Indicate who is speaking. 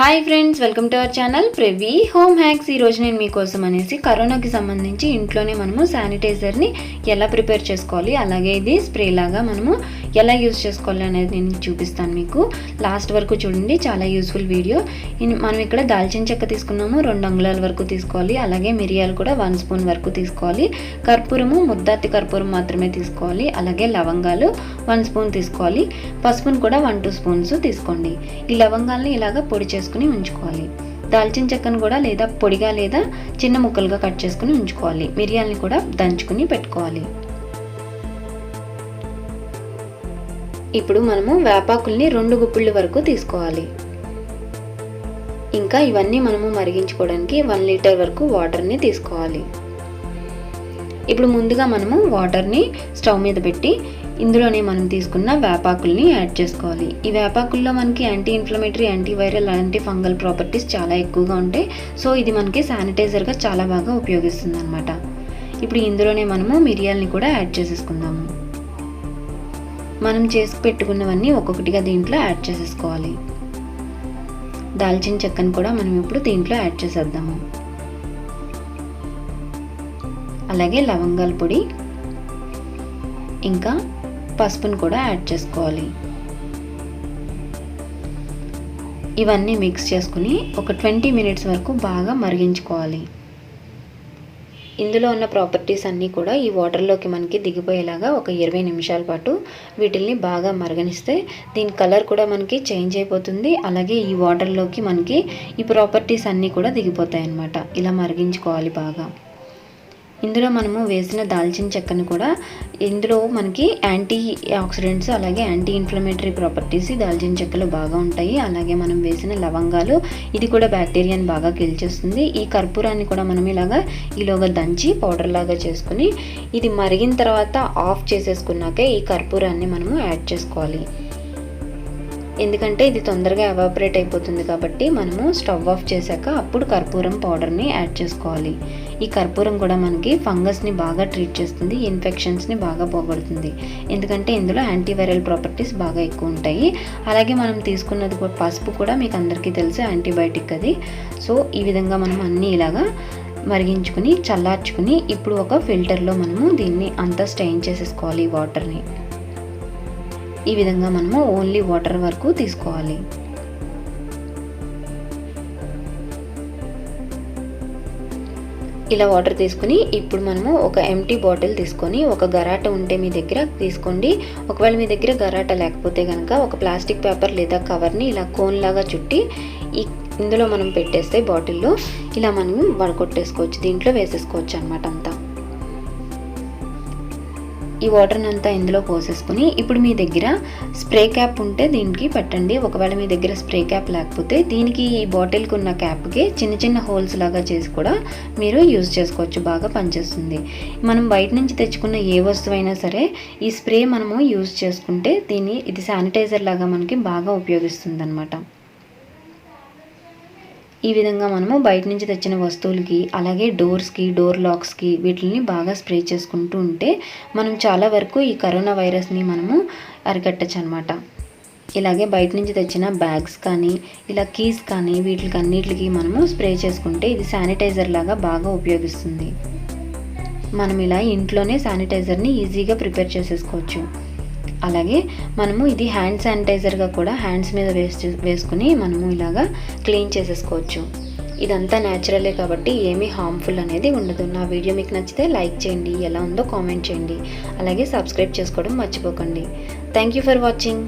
Speaker 1: Hi friends, welcome to our channel Previ Home Hacks. ఈరోజు నేను మీకోసం అనేసి కరోనాకి సంబంధించి ఇంట్లోనే మనము శానిటైజర్ని ఎలా ప్రిపేర్ చేసుకోవాలి, అలాగే ఇది స్ప్రే లాగా మనము ఎలా యూజ్ చేసుకోవాలి అనేది నేను చూపిస్తాను. మీకు లాస్ట్ వరకు చూడండి, చాలా యూస్ఫుల్ వీడియో. మనం ఇక్కడ దాల్చిన చెక్క తీసుకున్నాము, 2 అంగుళాల వరకు తీసుకోవాలి. అలాగే మిరియాలు కూడా 1 స్పూన్ వరకు తీసుకోవాలి. కర్పూరము ముద్దాతి కర్పూరం మాత్రమే తీసుకోవాలి. అలాగే లవంగాలు 1 స్పూన్ తీసుకోవాలి. పసుపును కూడా 1-2 స్పూన్స్ తీసుకోండి. ఈ లవంగాల్ని ఇలాగా పొడి చేసుకుని ఉంచుకోవాలి. దాల్చిన చెక్కను కూడా లేదా పొడిగా లేదా చిన్న ముక్కలుగా కట్ చేసుకుని ఉంచుకోవాలి. మిరియాలని కూడా దంచుకుని పెట్టుకోవాలి. ఇప్పుడు మనము వేపాకుల్ని 2 గుప్పిళ్ళ వరకు తీసుకోవాలి. ఇంకా ఇవన్నీ మనము మరిగించుకోవడానికి 1 లీటర్ వరకు వాటర్ని తీసుకోవాలి. ఇప్పుడు ముందుగా మనము వాటర్ని స్టవ్ మీద పెట్టి ఇందులోనే మనం తీసుకున్న వేపాకుల్ని యాడ్ చేసుకోవాలి. ఈ వేపాకుల్లో మనకి anti inflammatory, anti viral, anti fungal properties చాలా ఎక్కువగా ఉంటాయి. సో ఇది మనకి శానిటైజర్గా చాలా బాగా ఉపయోగిస్తుంది అనమాట. ఇప్పుడు ఇందులోనే మనము మిరియాలని కూడా యాడ్ చేసేసుకుందాము. మనం చేసి పెట్టుకున్నవన్నీ ఒక్కొక్కటిగా దీంట్లో యాడ్ చేసేసుకోవాలి. దాల్చిన చెక్కను కూడా మనం ఇప్పుడు దీంట్లో యాడ్ చేసేద్దాము. అలాగే లవంగాల పొడి, ఇంకా పసుపును కూడా యాడ్ చేసుకోవాలి. ఇవన్నీ మిక్స్ చేసుకుని ఒక 20 మినిట్స్ వరకు బాగా మరిగించుకోవాలి. ఇందులో ఉన్న ప్రాపర్టీస్ అన్నీ కూడా ఈ వాటర్లోకి మనకి దిగిపోయేలాగా ఒక 20 నిమిషాల పాటు వీటిల్ని బాగా మరగనిస్తే దీని కలర్ కూడా మనకి చేంజ్ అయిపోతుంది. అలాగే ఈ వాటర్లోకి మనకి ఈ ప్రాపర్టీస్ అన్నీ కూడా దిగిపోతాయి అన్నమాట. ఇలా మరిగించుకోవాలి బాగా. ఇందులో మనము వేసిన దాల్చిన చెక్కను కూడా, ఇందులో మనకి యాంటీ ఆక్సిడెంట్స్ అలాగే యాంటీ ఇన్ఫ్లమేటరీ ప్రాపర్టీస్ దాల్చిన చెక్కలు బాగా ఉంటాయి. అలాగే మనం వేసిన లవంగాలు, ఇది కూడా బ్యాక్టీరియాని బాగా కిల్ చేస్తుంది. ఈ కర్పూరాన్ని కూడా మనం ఈలోగా దంచి పౌడర్ లాగా చేసుకుని ఇది మరిగిన తర్వాత ఆఫ్ చేసేసుకున్నాకే ఈ కర్పూరాన్ని మనము యాడ్ చేసుకోవాలి. ఎందుకంటే ఇది తొందరగా ఎవాపరేట్ అయిపోతుంది కాబట్టి మనము స్టవ్ ఆఫ్ చేశాక అప్పుడు కర్పూరం పౌడర్ని యాడ్ చేసుకోవాలి. ఈ కర్పూరం కూడా మనకి ఫంగస్ని బాగా ట్రీట్ చేస్తుంది, ఇన్ఫెక్షన్స్ని బాగా పోగొడుతుంది. ఎందుకంటే ఇందులో యాంటీవైరల్ ప్రాపర్టీస్ బాగా ఎక్కువ ఉంటాయి. అలాగే మనం తీసుకున్నది కూడా పసుపు కూడా మీకు అందరికీ తెలుసు, యాంటీబయాటిక్ అది. సో ఈ విధంగా మనం అన్నీ ఇలాగా మరిగించుకుని చల్లార్చుకుని ఇప్పుడు ఒక ఫిల్టర్లో మనము దీన్ని అంతా స్టెయిన్ చేసేసుకోవాలి. ఈ వాటర్ని ఈ విధంగా మనము ఓన్లీ వాటర్ వరకు తీసుకోవాలి. ఇలా వాటర్ తీసుకుని ఇప్పుడు మనము ఒక ఎంటీ బాటిల్ తీసుకొని, ఒక గరాట ఉంటే మీ దగ్గర తీసుకోండి. ఒకవేళ మీ దగ్గర గరాట లేకపోతే కనుక ఒక ప్లాస్టిక్ పేపర్ లేదా కవర్ని ఇలా కోన్ లాగా చుట్టి ఇందులో మనం పెట్టేస్తే బాటిల్లో ఇలా మనం వడకొట్టేసుకోవచ్చు, దీంట్లో వేసేసుకోవచ్చు అన్నమాట అంతా. ఈ వాటర్ని అంతా ఇందులో పోసేసుకుని ఇప్పుడు మీ దగ్గర స్ప్రే క్యాప్ ఉంటే దీనికి పెట్టండి. ఒకవేళ మీ దగ్గర స్ప్రే క్యాప్ లేకపోతే దీనికి ఈ బాటిల్కి ఉన్న క్యాప్కి చిన్న చిన్న హోల్స్ లాగా చేసి కూడా మీరు యూజ్ చేసుకోవచ్చు, బాగా పనిచేస్తుంది. మనం బయట నుంచి తెచ్చుకున్న ఏ వస్తువైనా సరే ఈ స్ప్రే మనము యూజ్ చేసుకుంటే ఇది శానిటైజర్ లాగా మనకి బాగా ఉపయోగిస్తుంది అన్నమాట. ఈ విధంగా మనము బయట నుంచి తెచ్చిన వస్తువులకి, అలాగే డోర్స్కి, డోర్ లాక్స్కి వీటిని బాగా స్ప్రే చేసుకుంటూ ఉంటే మనం చాలా వరకు ఈ కరోనా వైరస్ని మనము అరికట్టచ్చు అనమాట. ఇలాగే బయట నుంచి తెచ్చిన బ్యాగ్స్ కానీ ఇలా కీస్ కానీ వీటికన్నిటికి మనము స్ప్రే చేసుకుంటే ఇది శానిటైజర్ లాగా బాగా ఉపయోగిస్తుంది. మనం ఇలా ఇంట్లోనే శానిటైజర్ని ఈజీగా ప్రిపేర్ చేసేసుకోవచ్చు. అలాగే మనము ఇది హ్యాండ్ శానిటైజర్గా కూడా హ్యాండ్స్ మీద వేసుకుని మనము ఇలాగా క్లీన్ చేసేసుకోవచ్చు. ఇదంతా న్యాచురలే కాబట్టి ఏమీ హార్మ్ఫుల్ అనేది ఉండదు. నా వీడియో మీకు నచ్చితే లైక్ చేయండి, ఎలా ఉందో కామెంట్ చేయండి, అలాగే సబ్స్క్రైబ్ చేసుకోవడం మర్చిపోకండి. Thank you for watching.